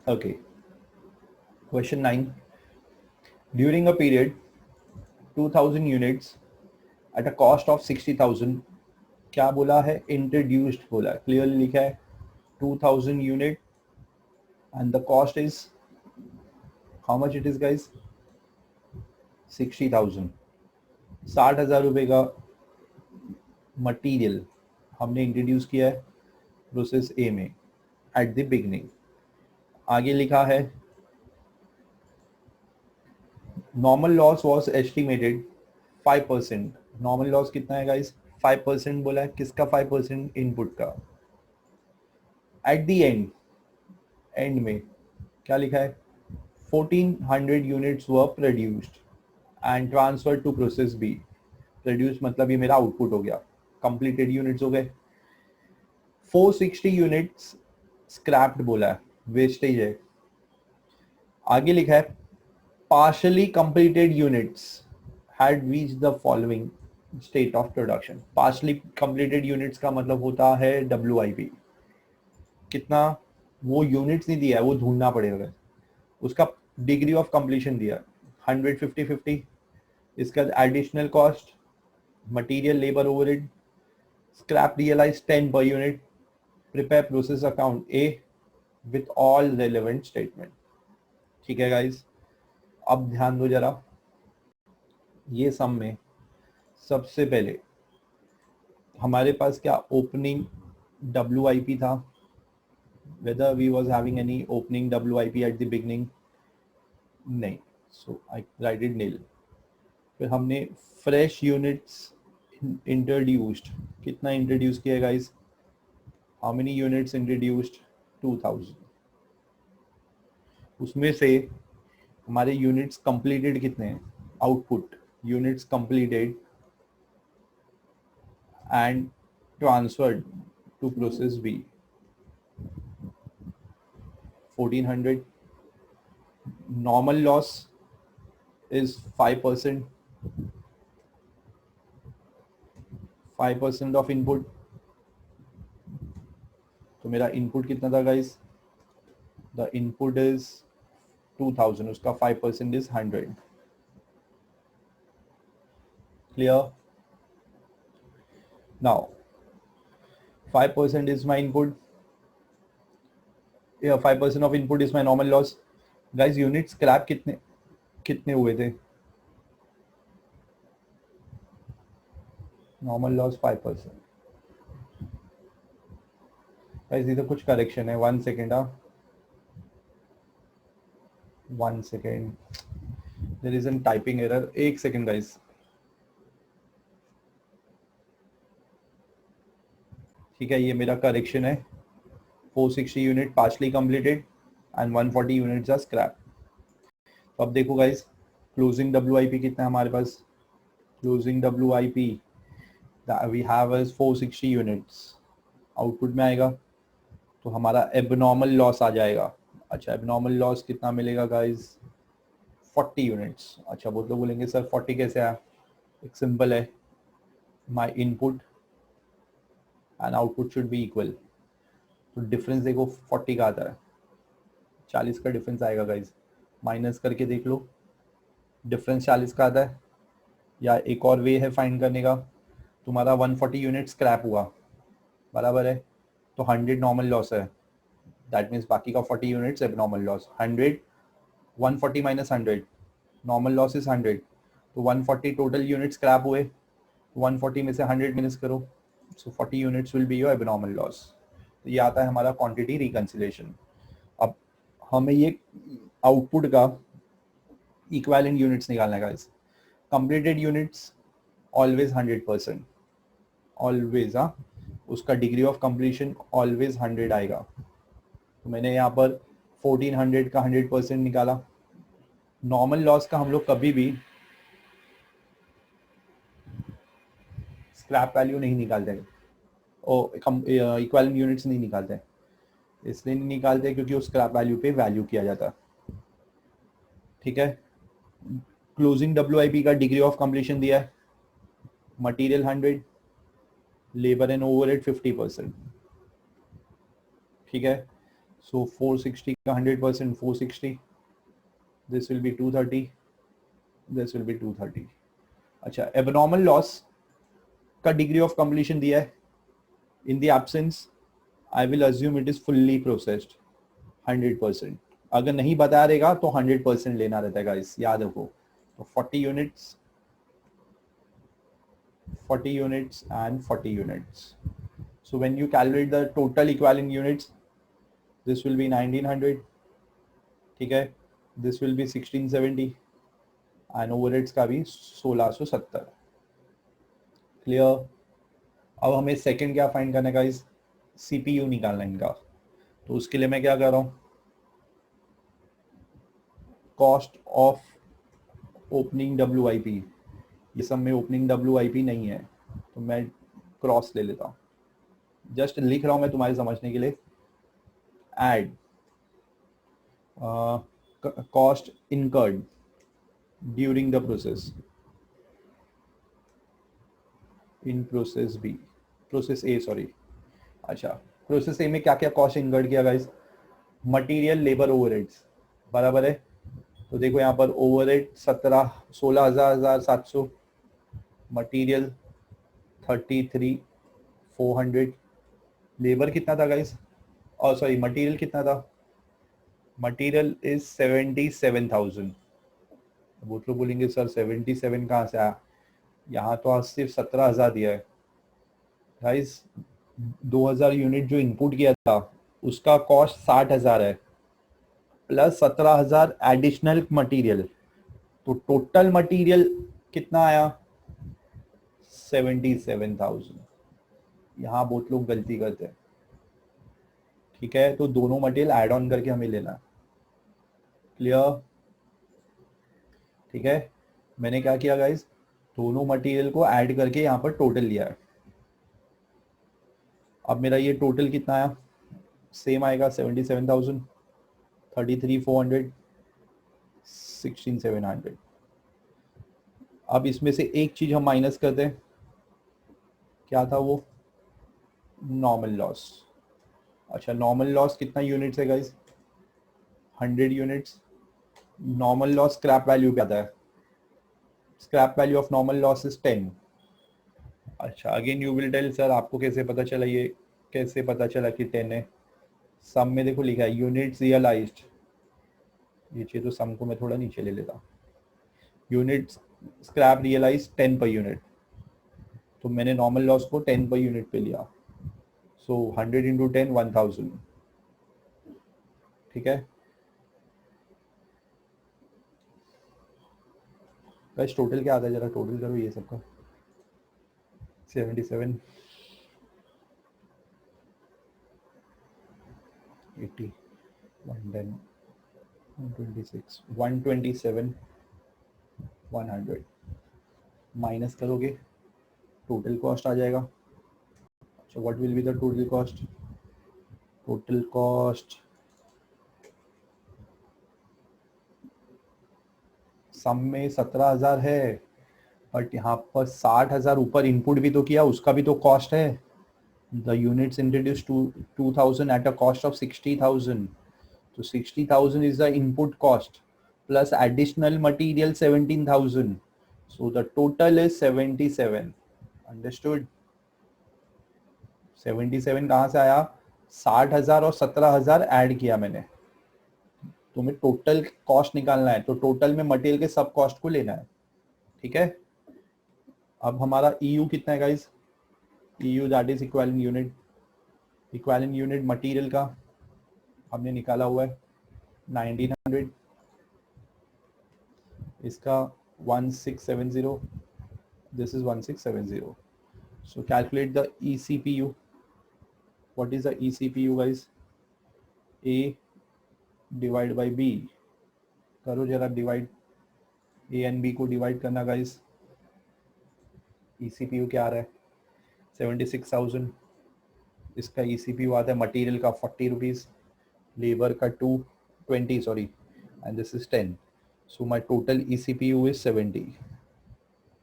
Okay. Question 9. During a period 2000 units at a cost of 60,000, क्या बोला है? Introduced बोला है. Clearly लिखा है 2000 unit and the cost is how much it is guys? 60,000. 60,000 रुपए का मटीरियल हमने इंट्रोड्यूस किया है प्रोसेस ए में एट द बिगनिंग. आगे लिखा है normal loss was estimated 5%. Normal loss कितना है गाइस? 5% बोला है. किसका 5%? इनपुट का. एट द एंड में क्या लिखा है? 1400 units were produced and transfer to process B. Produce मतलब ये मेरा आउटपुट हो गया. कंप्लीटेड यूनिट्स हो गए. 460 यूनिट्स स्क्रैप्ड बोला है, वेस्टेज है. आगे लिखा है partially completed units had reached the following state of production. partially completed units का मतलब होता है WIP. कितना? वो यूनिट्स नहीं दिया है, वो ढूंढना पड़ेगा. उसका डिग्री ऑफ कंप्लीशन दिया 100, 50, 50. इसका additional cost, material, labour, overhead, scrap realise 10 per unit. Prepare process account A with all relevant statement. ठीक है गाइज, अब ध्यान दो जरा. ये सम में सबसे पहले हमारे पास क्या ओपनिंग WIP था? whether we was having any opening WIP at the beginning? नहीं. so I write it nil. फिर हमने फ्रेश यूनिट्स इंट्रोड्यूस्ड. कितना इंट्रोड्यूस किया guys? How many units introduced? 2000. उसमें से हमारे यूनिट्स कंप्लीटेड कितने हैं? Output units completed and transferred to process B 1400. Normal loss is 5%. 5% of input. तो मेरा इनपुट कितना था गाइस? The input is 2000. उसका 5% is 100. Clear? Now 5% is my input. 5% of input is my normal loss. Guys, unit scrap कितने हुए थे? Normal loss 5%. Guys इधर कुछ करेक्शन है. 1 second. 1 second. There is an typing error. 1 second guys. ठीक है, ये मेरा करेक्शन है. 460 unit partially completed and 140 units are scrap. तो अब देखो गाइस, क्लोजिंग WIP कितना है हमारे पास? Closing WIP we have is 460 units. Output में आएगा तो हमारा एबनॉर्मल लॉस आ जाएगा. अच्छा, एबनॉर्मल लॉस कितना मिलेगा गाइस? 40 यूनिट्स. अच्छा, बहुत लोग बोलेंगे सर 40 कैसे आया? एक सिंपल है, my input and output should be equal. तो डिफरेंस देखो 40 का आता है, 40 का डिफरेंस आएगा गाइज. माइनस करके देख लो, डिफरेंस 40 का आता है. या एक और वे है फाइंड करने का. तुम्हारा 140 यूनिट स्क्रैप हुआ, बराबर है, तो 100 नॉर्मल लॉस है. दैट मीन्स बाकी का 40 units abnormal loss. 100 140 minus 100, normal loss is 100. तो 140 टोटल यूनिट स्क्रैप हुए, 140 में से 100 माइनस करो, सो 40 units will be your abnormal loss. तो ये आता है हमारा क्वांटिटी रिकंसिलेशन. अब हमें ये आउटपुट का इक्विवेलेंट यूनिट्स निकालना है guys. Completed units always 100%. Always. हाँ, उसका डिग्री ऑफ कंप्लीशन ऑलवेज 100 आएगा. तो मैंने यहाँ पर 1400 का 100% निकाला. नॉर्मल लॉस का हम लोग कभी भी स्क्रैप वैल्यू नहीं निकालते हैं, और इक्विवेलेंट यूनिट्स नहीं निकालते हैं. इसलिए नहीं निकालते क्योंकि उस स्क्रैप वैल्यू पे वैल्यू किया जाता है. ठीक है. क्लोजिंग WIP का डिग्री ऑफ कंप्लीशन दिया है, मटेरियल 100, लेबर एंड ओवरहेड 50%. ठीक है. सो 460 का 100% 460, this will be 230, this will be 230. अच्छा, एबनॉर्मल लॉस का डिग्री ऑफ कंप्लीशन दिया है. In the absence I will assume it is fully processed 100%. अगर नहीं बता देगा तो 100% लेना रहता है गाइस, याद रखो. तो 40 units, 40 units and 40 units. So when you calculate the total equivalent units, this will be 1900, ठीक है. This will be 1670 and overheads का भी 1670. क्लियर. अब हमें सेकंड क्या फाइंड करना है गाइस, सीपीयू निकालना है इनका. तो उसके लिए मैं क्या कर रहा हूँ, कॉस्ट ऑफ ओपनिंग WIP. ये सब में ओपनिंग WIP नहीं है तो मैं क्रॉस ले लेता हूँ. जस्ट लिख रहा हूँ मैं तुम्हारे समझने के लिए. Add cost incurred during the process in process B, process A sorry. अच्छा, प्रोसेस ए में क्या क्या कॉस्ट इनकर्ड किया गाइस, मटेरियल लेबर ओवरहेड्स बराबर है. तो देखो यहाँ पर ओवरहेड 16,700, मटेरियल 33,400, लेबर कितना था गाइस, और सॉरी मटेरियल कितना था, मटेरियल इज 77,000. वो लोग बोलेंगे सर 77 कहाँ से आया, यहाँ तो आज सिर्फ 17,000 दिया है गाइस. 2,000 यूनिट जो इनपुट किया था उसका कॉस्ट 60,000 है, प्लस 17,000 एडिशनल मटेरियल. तो टोटल मटेरियल कितना आया, 77,000. यहाँ बहुत लोग गलती करते हैं. ठीक है, तो दोनों मटेरियल ऐड ऑन करके हमें लेना है. क्लियर. ठीक है, मैंने क्या किया गाइस, दोनों मटेरियल को ऐड करके यहाँ पर टोटल लिया है. अब मेरा ये टोटल कितना आया, सेम आएगा 77,000, 33,400, 16,700. अब इसमें से एक चीज हम माइनस करते हैं, क्या था वो, नॉर्मल लॉस. अच्छा, नॉर्मल लॉस कितना यूनिट्स है guys, 100 units. Normal loss scrap value पे आता है, scrap value of normal loss is 10. अच्छा, again you will tell sir आपको कैसे पता चला, ये कैसे पता चला कि 10 है. सम में देखो लिखा है यूनिट्स रियलाइज्ड, ये चीज तो सम को मैं थोड़ा नीचे ले लेता. Units scrap realise 10 per unit, तो मैंने नॉर्मल लॉस को 10 पर यूनिट पे लिया. सो 100 इंटू 10 1000. ठीक है गाइस, टोटल क्या आता है जरा टोटल करो ये सबका. 77, 80, 110, 126, 127, 100 माइनस करोगे टोटल कॉस्ट आ जाएगा. अच्छा, what will be the total cost, total cost sum में 17,000 है, बट यहाँ पर 60,000 ऊपर इनपुट भी तो किया, उसका भी तो कॉस्ट है. The units introduce 2,000 eight a cost of 60,000. तो 60,000 is the input cost plus additional material 17,000. So the total is 77. Understood. 77 कहाँ से आया, 60,000 और 17,000 ऐड किया मैंने. तुम्हें टोटल कॉस्ट निकालना है, तो टोटल में मटेरियल के सब कॉस्ट को लेना है. ठीक है, अब हमारा EU कितना है guys, EU that is equivalent unit. Equivalent unit material का हमने निकाला हुआ है 1900, इसका 1670, this is 1670. So calculate the ECPU. What is the ECPU guys, A divide by B. करो जरा डिवाइड, A एंड B को डिवाइड करना गाइस. ECPU क्या आ रहा है, 76,000. इसका ECPU आता है मटेरियल का 40 रुपीज़, लेबर का 220 sorry, and this is 10. So my total ECPU is 70.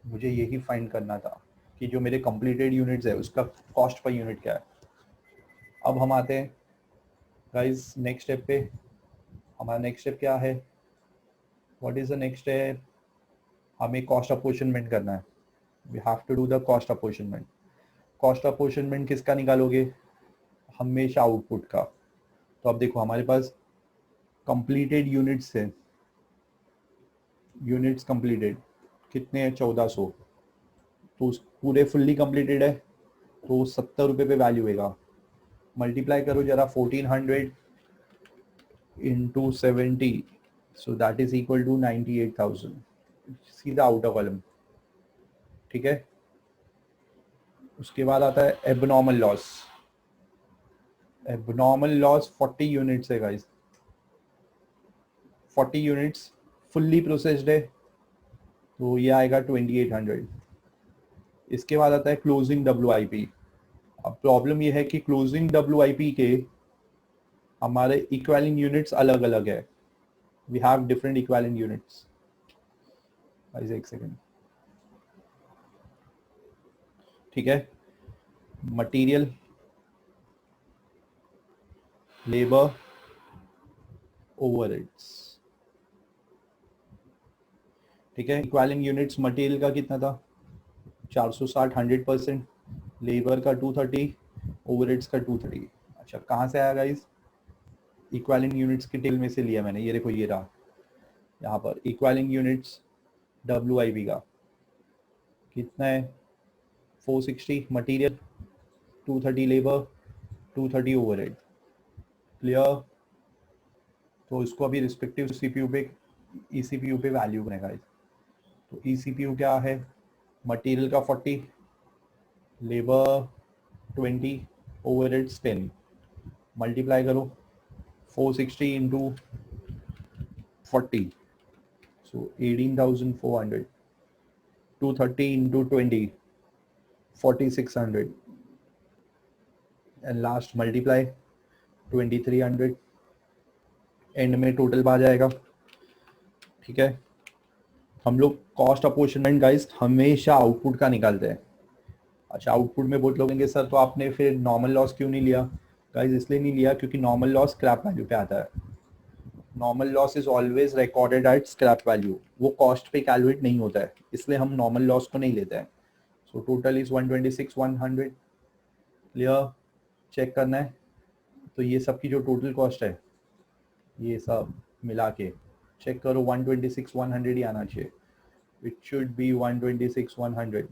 मुझे यही फाइंड करना था कि जो मेरे कंप्लीटेड यूनिट्स है उसका कॉस्ट पर यूनिट क्या है. अब हम आते हैं गाइस नेक्स्ट स्टेप पे हमारा नेक्स्ट स्टेप क्या है? What is the next step? हमें कॉस्ट अपॉर्चनमेंट करना है. We have to do the cost apportionment. Cost apportionment किसका निकालोगे? हमेशा आउटपुट का. तो अब देखो हमारे पास कंप्लीटेड यूनिट्स है. यूनिट्स कंप्लीटेड कितने हैं? 1400. तो पूरे फुल्ली कंप्लीटेड है तो 70 रुपये पे वैल्यू होगा. मल्टीप्लाई करो जरा 1400 into 70, so that is equal to 98,000. सीधा आउटर कॉलम. ठीक है. उसके बाद आता है abnormal loss. Abnormal loss 40 units है गाइस. 40 यूनिट्स फुल्ली प्रोसेस्ड है तो ये आएगा 2800. इसके बाद आता है क्लोजिंग WIP. अब प्रॉब्लम ये है कि क्लोजिंग WIP के हमारे इक्विवेलेंट यूनिट्स अलग अलग है. We have different equivalent units. एक सेकेंड. ठीक है. Material, labour, overheads. ठीक है. इक्विवेलेंट यूनिट्स मटेरियल का कितना था? 460 100%. लेबर का 230, ओवरहेड्स का 230. अच्छा कहाँ से आया गाइस? इक्विवेलेंट यूनिट्स की टेबल में से लिया मैंने. ये देखो ये रहा यहाँ पर इक्विवेलेंट यूनिट्स WIP का कितना है? 460 मटेरियल, 230 लेबर, 230 ओवरहेड. क्लियर. तो इसको अभी रिस्पेक्टिव CPU पे ECPU पे वैल्यू बनेगा. तो ECPU क्या है? मटेरियल का 40, लेबर 20, ओवरहेड्स 10. मल्टीप्लाई करो 460 into 40, so 18,400. 230 into 20, 4,600. And last multiply 2,300. And में टोटल आ जाएगा. ठीक है. हम लोग कॉस्ट अपॉर्चनमेंट गाइस हमेशा आउटपुट का निकालते हैं. अच्छा आउटपुट में बहुत लोग कहेंगे सर तो आपने फिर नॉर्मल लॉस क्यों नहीं लिया? गाइस इसलिए नहीं लिया क्योंकि नॉर्मल लॉस स्क्रैप वैल्यू पे आता है. Normal loss is always recorded at scrap value. वो कॉस्ट पे कैलकुलेट नहीं होता है, इसलिए हम नॉर्मल लॉस को नहीं लेते हैं. So total is 126,100. Clear. Check करना है तो ये सब की जो टोटल कॉस्ट है ये सब मिला के चेक करो 126,100 ही आना चाहिए. It should be 126,100.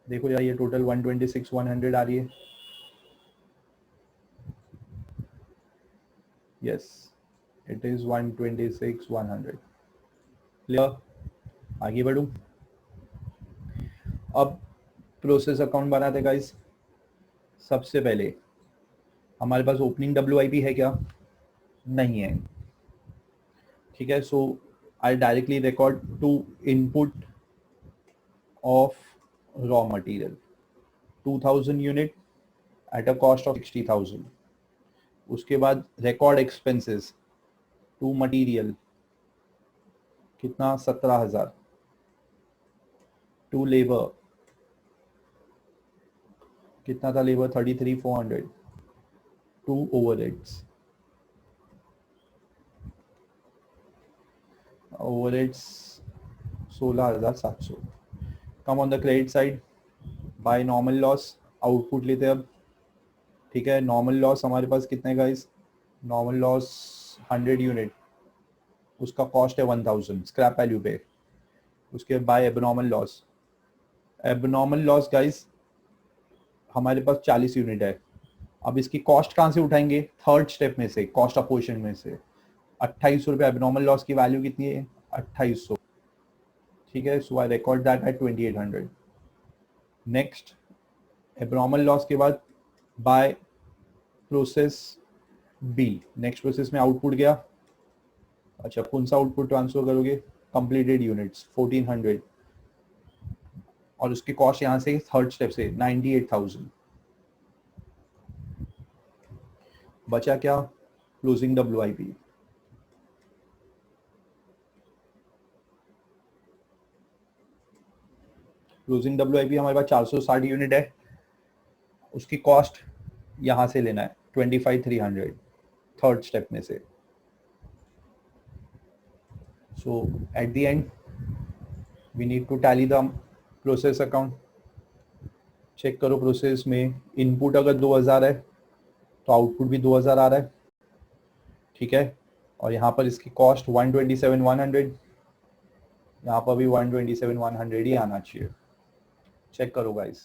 देखो यार ये टोटल 126,100 आ रही है. Yes it is 126,100. क्लियर. आगे बढ़ूं. अब प्रोसेस अकाउंट बनाते गाइस. सबसे पहले हमारे पास ओपनिंग WIP है क्या? नहीं है. ठीक है. So I directly record to input of raw material 2000 unit at a cost of 60,000. उसके बाद रिकॉर्ड एक्सपेंसेस टू मटेरियल कितना? 17,000. टू लेबर कितना था? Labour 33,400. To overheads, overheads 16,700. Come on the credit side by normal loss. Output लेते हैं अब. ठीक है. नॉर्मल लॉस हमारे पास कितने है गाइस? नॉर्मल लॉस 100 यूनिट, उसका कॉस्ट है 1000 स्क्रैप वैल्यू पे. उसके by abnormal loss. Abnormal loss guys हमारे पास 40 यूनिट है. अब इसकी कॉस्ट कहाँ से उठाएंगे? थर्ड स्टेप में से, कॉस्ट ऑफ पोर्शन में से. 2800 रुपये. एबनॉर्मल लॉस की वैल्यू कितनी है? 2800. ठीक है. So I record that at 2800. Next abnormal loss के बाद by process B. Next process में आउटपुट गया. अच्छा कौन सा आउटपुट ट्रांसफर करोगे? कंप्लीटेड यूनिट्स 1400 और उसकी कॉस्ट यहाँ से थर्ड स्टेप से 98,000. बचा क्या? Closing WIP. क्लोजिंग WIP हमारे पास 460 यूनिट है. उसकी कॉस्ट यहाँ से लेना है 25,300 थर्ड स्टेप में से. So at the end we need to tally the process account. Check करो प्रोसेस में इनपुट अगर 2000 है तो आउटपुट भी 2000 आ रहा है. ठीक है, और यहाँ पर इसकी कॉस्ट 127,100, यहाँ पर भी 127,100 ही आना चाहिए. चेक करो गाइस.